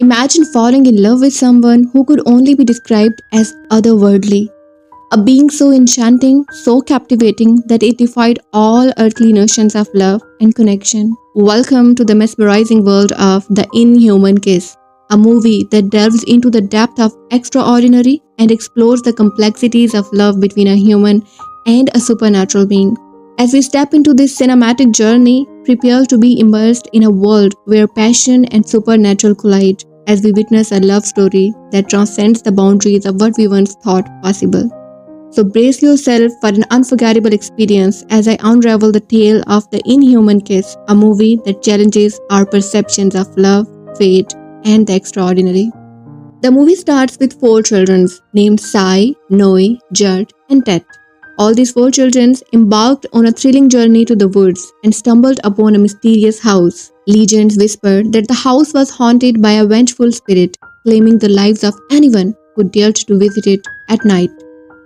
Imagine falling in love with someone who could only be described as otherworldly. A being so enchanting, so captivating that it defied all earthly notions of love and connection. Welcome to the mesmerizing world of The Inhuman Kiss, a movie that delves into the depth of extraordinary and explores the complexities of love between a human and a supernatural being. As we step into this cinematic journey, prepare to be immersed in a world where passion and supernatural collide as we witness a love story that transcends the boundaries of what we once thought possible. So brace yourself for an unforgettable experience as I unravel the tale of The Inhuman Kiss, a movie that challenges our perceptions of love, fate, and the extraordinary. The movie starts with four children named Sai, Noe, Judd, and Tet. All these four children embarked on a thrilling journey to the woods and stumbled upon a mysterious house. Legends whispered that the house was haunted by a vengeful spirit, claiming the lives of anyone who dared to visit it at night.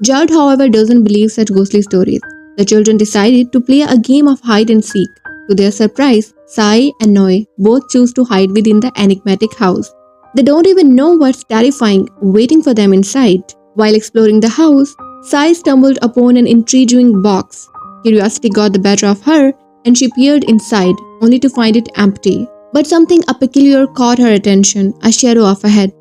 Judd, however, doesn't believe such ghostly stories. The children decided to play a game of hide and seek. To their surprise, Sai and Noe both choose to hide within the enigmatic house. They don't even know what's terrifying waiting for them inside. While exploring the house, Sai stumbled upon an intriguing box. Curiosity got the better of her, and she peered inside, only to find it empty. But something peculiar caught her attention, a shadow of a head.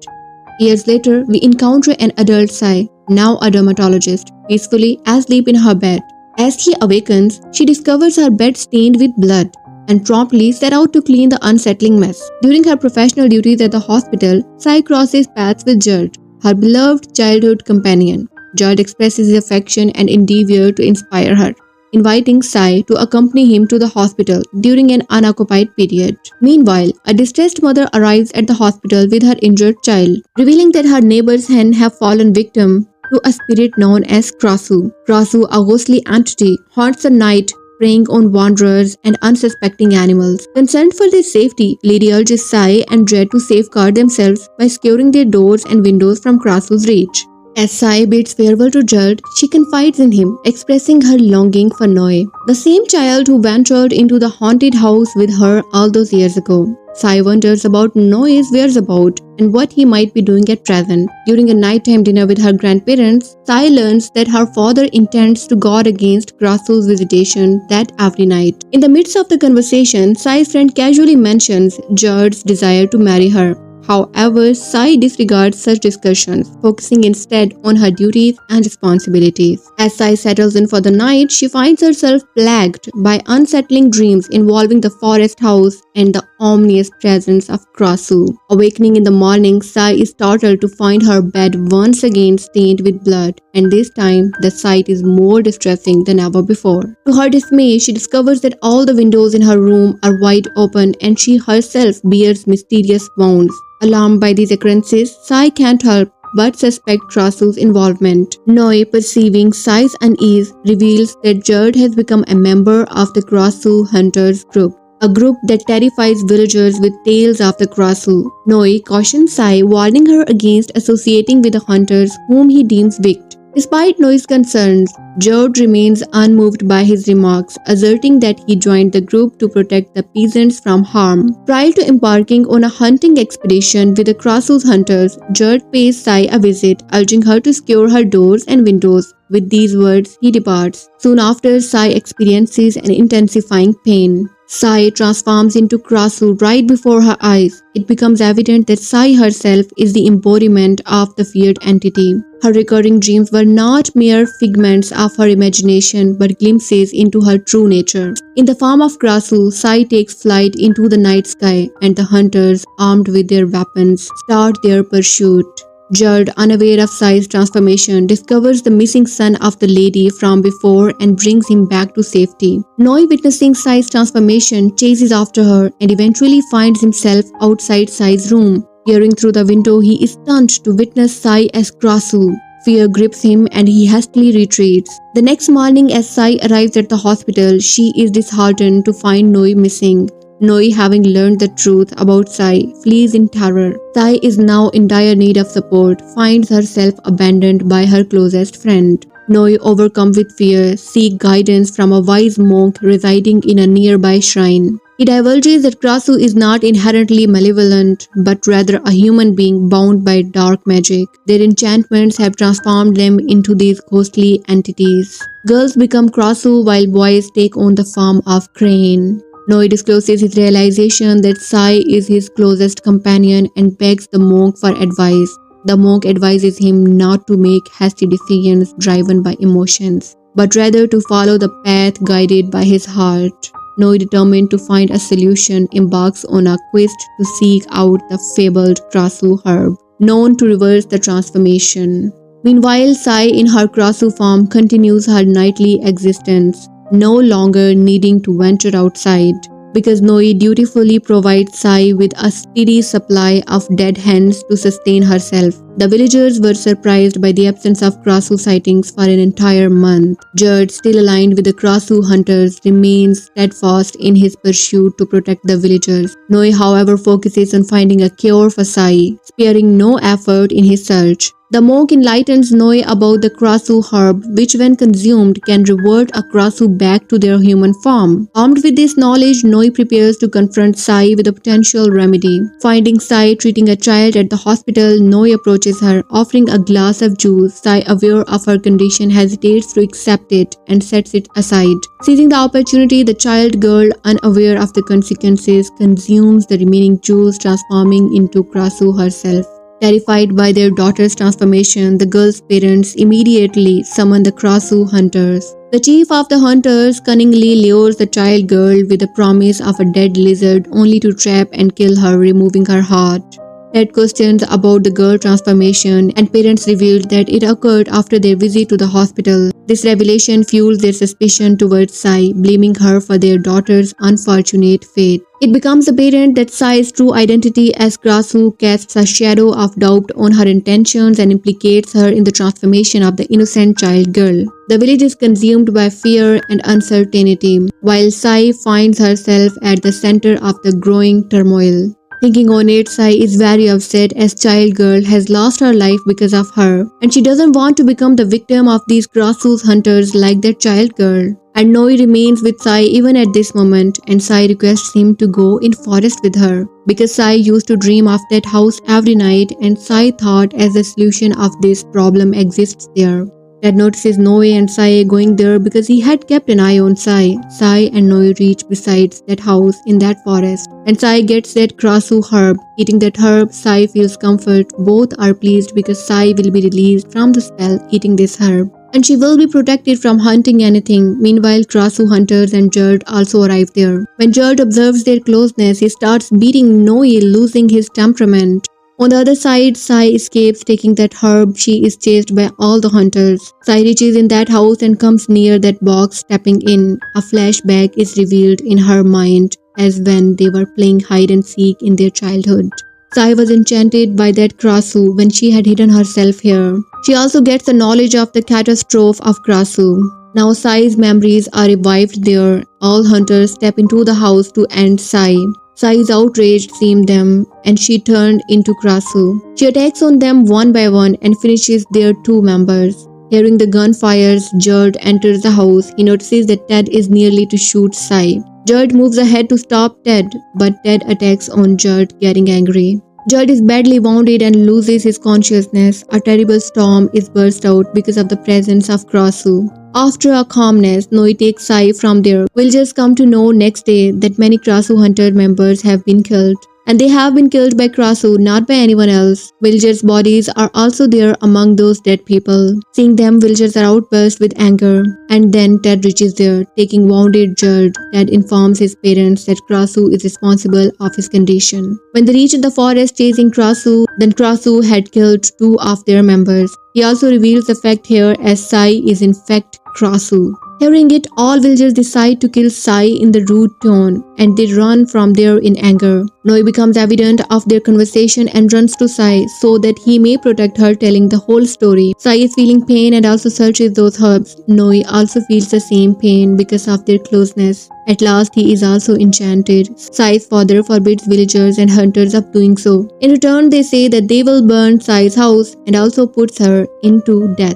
Years later, we encounter an adult Sai, now a dermatologist, peacefully asleep in her bed. As he awakens, she discovers her bed stained with blood and promptly set out to clean the unsettling mess. During her professional duties at the hospital, Sai crosses paths with Judd, her beloved childhood companion. Judd expresses his affection and endeavor to inspire her, inviting Sai to accompany him to the hospital during an unoccupied period. Meanwhile, a distressed mother arrives at the hospital with her injured child, revealing that her neighbor's hen have fallen victim to a spirit known as Krasu. Krasu, a ghostly entity, haunts the night, preying on wanderers and unsuspecting animals. Concerned for their safety, Lady urges Sai and Dread to safeguard themselves by securing their doors and windows from Krasu's reach. As Sai bids farewell to Judd, she confides in him, expressing her longing for Noe, the same child who ventured into the haunted house with her all those years ago. Sai wonders about Noe's whereabouts and what he might be doing at present. During a nighttime dinner with her grandparents, Sai learns that her father intends to guard against Krasu's visitation that every night. In the midst of the conversation, Sai's friend casually mentions Judd's desire to marry her. However, Sai disregards such discussions, focusing instead on her duties and responsibilities. As Sai settles in for the night, she finds herself plagued by unsettling dreams involving the forest house and the ominous presence of Krasu. Awakening in the morning, Sai is startled to find her bed once again stained with blood, and this time the sight is more distressing than ever before. To her dismay, she discovers that all the windows in her room are wide open and she herself bears mysterious wounds. Alarmed by these occurrences, Sai can't help but suspect Krasu's involvement. Noe, perceiving Sai's unease, reveals that Judd has become a member of the Krasu Hunters group, a group that terrifies villagers with tales of the Krasu. Noe cautions Sai, warning her against associating with the hunters whom he deems wicked. Despite Noe's concerns, Judd remains unmoved by his remarks, asserting that he joined the group to protect the peasants from harm. Prior to embarking on a hunting expedition with the Krasu's hunters, Judd pays Sai a visit, urging her to secure her doors and windows. With these words, he departs. Soon after, Sai experiences an intensifying pain. Sai transforms into Krasu right before her eyes. It becomes evident that Sai herself is the embodiment of the feared entity. Her recurring dreams were not mere figments of her imagination but glimpses into her true nature. In the form of Krasu, Sai takes flight into the night sky, and the hunters, armed with their weapons, start their pursuit. Judd, unaware of Sai's transformation, discovers the missing son of the lady from before and brings him back to safety. Noe, witnessing Sai's transformation, chases after her and eventually finds himself outside Sai's room. Peering through the window, he is stunned to witness Sai as Krasu. Fear grips him and he hastily retreats. The next morning, as Sai arrives at the hospital, she is disheartened to find Noe missing. Noe, having learned the truth about Sai, flees in terror. Sai is now in dire need of support, finds herself abandoned by her closest friend. Noe, overcome with fear, seeks guidance from a wise monk residing in a nearby shrine. He divulges that Krasu is not inherently malevolent, but rather a human being bound by dark magic. Their enchantments have transformed them into these ghostly entities. Girls become Krasu while boys take on the form of Crane. Noi discloses his realization that Sai is his closest companion and begs the monk for advice. The monk advises him not to make hasty decisions driven by emotions, but rather to follow the path guided by his heart. Noi, determined to find a solution, embarks on a quest to seek out the fabled Krasu herb, known to reverse the transformation. Meanwhile, Sai in her Krasu form continues her nightly existence, no longer needing to venture outside, because Noi dutifully provides Sai with a steady supply of dead hens to sustain herself. The villagers were surprised by the absence of Krasu sightings for an entire month. Judd, still aligned with the Krasu hunters, remains steadfast in his pursuit to protect the villagers. Noi, however, focuses on finding a cure for Sai, sparing no effort in his search. The monk enlightens Noi about the Krasu herb, which when consumed can revert a Krasu back to their human form. Armed with this knowledge, Noi prepares to confront Sai with a potential remedy. Finding Sai treating a child at the hospital, Noi approaches her, offering a glass of juice. Sai, aware of her condition, hesitates to accept it and sets it aside. Seizing the opportunity, the child girl, unaware of the consequences, consumes the remaining juice, transforming into Krasu herself. Terrified by their daughter's transformation, the girl's parents immediately summon the Krasu hunters. The chief of the hunters cunningly lures the child girl with the promise of a dead lizard, only to trap and kill her, removing her heart. Ted questions about the girl transformation, and parents revealed that it occurred after their visit to the hospital. This revelation fuels their suspicion towards Sai, blaming her for their daughter's unfortunate fate. It becomes apparent that Sai's true identity as Krasu casts a shadow of doubt on her intentions and implicates her in the transformation of the innocent child girl. The village is consumed by fear and uncertainty, while Sai finds herself at the center of the growing turmoil. Thinking on it, Sai is very upset as child girl has lost her life because of her, and she doesn't want to become the victim of these Krasu's hunters like that child girl. And Noi remains with Sai even at this moment, and Sai requests him to go in forest with her, because Sai used to dream of that house every night, and Sai thought as the solution of this problem exists there. Ted notices Noi and Sai going there because he had kept an eye on Sai. Sai and Noi reach besides that house in that forest, and Sai gets that Krasu herb. Eating that herb, Sai feels comfort. Both are pleased because Sai will be released from the spell eating this herb, and she will be protected from hunting anything. Meanwhile, Krasu hunters and Judd also arrive there. When Judd observes their closeness, he starts beating Noi, losing his temperament. On the other side, Sai escapes taking that herb. She is chased by all the hunters. Sai reaches in that house and comes near that box, stepping in. A flashback is revealed in her mind as when they were playing hide and seek in their childhood. Sai was enchanted by that Krasu when she had hidden herself here. She also gets the knowledge of the catastrophe of Krasu. Now Sai's memories are revived there. All hunters step into the house to end Sai. Sai is outraged seeing them, and she turned into Krasu. She attacks on them one by one and finishes their 2 members. Hearing the gunfires, Judd enters the house. He notices that Ted is nearly to shoot Sai. Judd moves ahead to stop Ted, but Ted attacks on Judd, getting angry. Judd is badly wounded and loses his consciousness. A terrible storm is burst out because of the presence of Krasu. After a calmness, Noi takes Sai from there. We'll just come to know next day that many Krasu hunter members have been killed. And they have been killed by Krasu, not by anyone else. Villagers' bodies are also there among those dead people. Seeing them, villagers are outburst with anger. And then Ted reaches there, taking wounded Judd. Ted informs his parents that Krasu is responsible of his condition. When they reach the forest chasing Krasu, then Krasu had killed 2 of their members. He also reveals the fact here as Sai is in fact Krasu. Hearing it, all villagers decide to kill Sai in the rude tone, and they run from there in anger. Noi becomes evident of their conversation and runs to Sai so that he may protect her, telling the whole story. Sai is feeling pain and also searches those herbs. Noi also feels the same pain because of their closeness. At last, he is also enchanted. Sai's father forbids villagers and hunters of doing so. In return, they say that they will burn Sai's house and also puts her into death.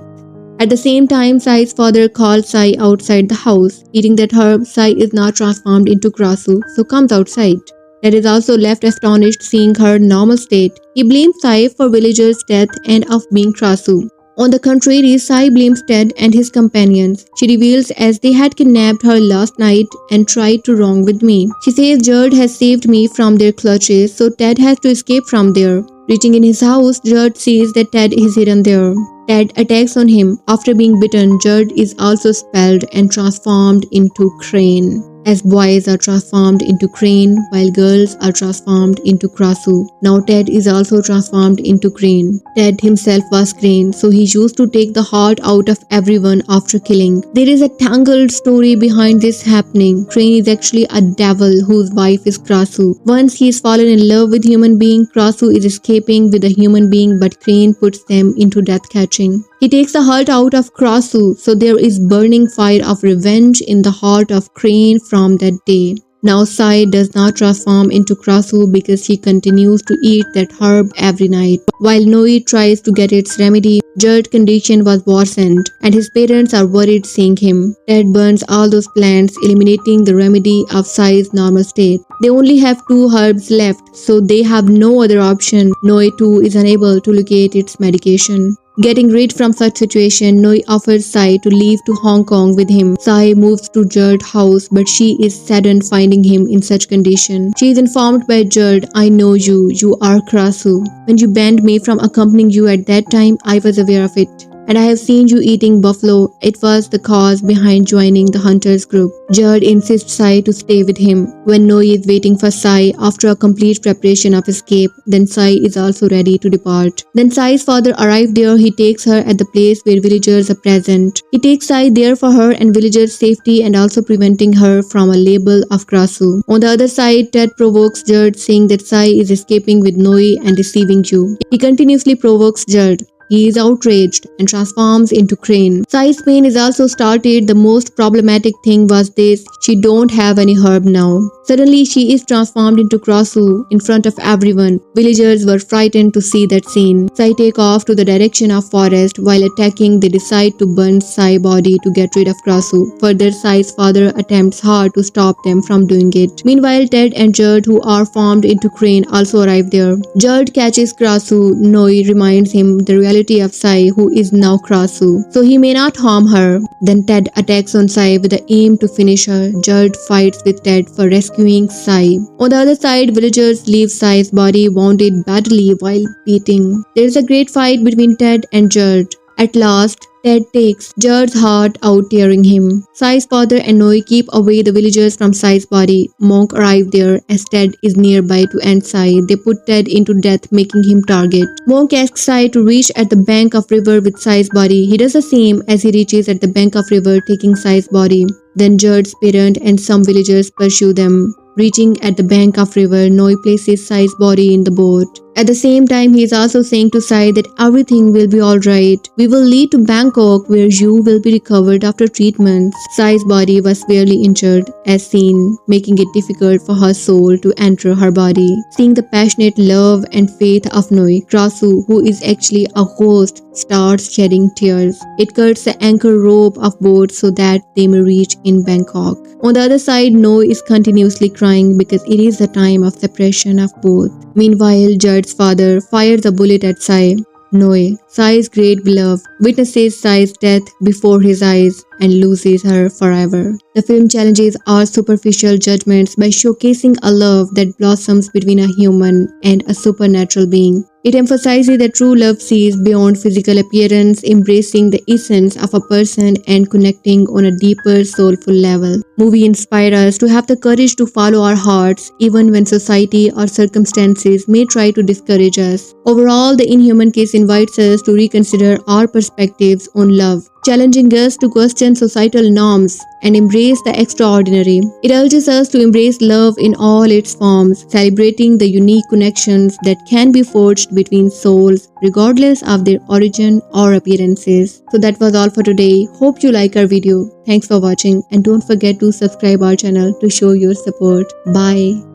At the same time, Sai's father calls Sai outside the house. Eating that herb, Sai is now transformed into Krasu, so comes outside. Ted is also left astonished seeing her normal state. He blames Sai for villagers' death and of being Krasu. On the contrary, Sai blames Ted and his companions. She reveals as they had kidnapped her last night and tried to wrong with me. She says Judd has saved me from their clutches, so Ted has to escape from there. Reaching in his house, Judd sees that Ted is hidden there. Ted attacks on him. After being bitten, Judd is also expelled and transformed into Crane. As boys are transformed into Crane, while girls are transformed into Krasu. Now Ted is also transformed into Crane. Ted himself was Crane, so he used to take the heart out of everyone after killing. There is a tangled story behind this happening. Crane is actually a devil whose wife is Krasu. Once he is fallen in love with human being, Krasu is escaping with a human being, but Crane puts them into death catching. He takes the heart out of Krasu, so there is burning fire of revenge in the heart of Crane from that day. Now Sai does not transform into Krasu because he continues to eat that herb every night. While Noi tries to get its remedy, Judd's condition was worsened and his parents are worried seeing him. Ted burns all those plants, eliminating the remedy of Sai's normal state. They only have 2 herbs left, so they have no other option. Noi too is unable to locate its medication. Getting rid from such situation, Noi offers Sai to leave to Hong Kong with him. Sai moves to Judd's house, but she is saddened finding him in such condition. She is informed by Judd, "I know you are Krasu. When you banned me from accompanying you at that time, I was aware of it. And I have seen you eating buffalo. It was the cause behind joining the hunters group." Judd insists Sai to stay with him. When Noi is waiting for Sai after a complete preparation of escape, then Sai is also ready to depart. Then Sai's father arrives there. He takes her at the place where villagers are present. He takes Sai there for her and villagers' safety and also preventing her from a label of Krasu. On the other side, Ted provokes Judd, saying that Sai is escaping with Noi and deceiving you. He continuously provokes Judd. He is outraged and transforms into Crane. Sai's pain is also started. The most problematic thing was this: she don't have any herb now. Suddenly she is transformed into Krasu in front of everyone. Villagers were frightened to see that scene. Sai take off to the direction of forest. While attacking, they decide to burn Sai's body to get rid of Krasu. Further, Sai's father attempts hard to stop them from doing it. Meanwhile, Ted and Judd, who are formed into Crane, also arrive there. Judd catches Krasu. Noi reminds him the reality of Sai, who is now Krasu, so he may not harm her. Then Ted attacks on Sai with the aim to finish her. Judd fights with Ted for rescuing Sai. On the other side, villagers leave Sai's body wounded badly while beating. There is a great fight between Ted and Judd. At last, Ted takes Judd's heart out, tearing him. Sai's father and Noi keep away the villagers from Sai's body. Monk arrive there as Ted is nearby to end Sai. They put Ted into death, making him target. Monk asks Sai to reach at the bank of river with Sai's body. He does the same as he reaches at the bank of river, taking Sai's body. Then Judd's parent and some villagers pursue them. Reaching at the bank of river, Noi places Sai's body in the boat. At the same time, he is also saying to Sai that everything will be alright. We will lead to Bangkok where you will be recovered after treatments. Sai's body was severely injured, as seen, making it difficult for her soul to enter her body. Seeing the passionate love and faith of Noi, Krasu, who is actually a ghost, starts shedding tears. It cuts the anchor rope of boat so that they may reach in Bangkok. On the other side, Noi is continuously crying because it is the time of separation of both. Meanwhile, Judd's father fires a bullet at Sai. Noi, Sai's great beloved, witnesses Sai's death before his eyes and loses her forever. The film challenges our superficial judgments by showcasing a love that blossoms between a human and a supernatural being. It emphasizes that true love sees beyond physical appearance, embracing the essence of a person and connecting on a deeper soulful level. Movie inspire us to have the courage to follow our hearts even when society or circumstances may try to discourage us. Overall, the Inhuman Kiss invites us to reconsider our perspectives on love, challenging us to question societal norms and embrace the extraordinary. It urges us to embrace love in all its forms, celebrating the unique connections that can be forged between souls, regardless of their origin or appearances. So that was all for today. Hope you like our video. Thanks for watching and don't forget to subscribe our channel to show your support. Bye.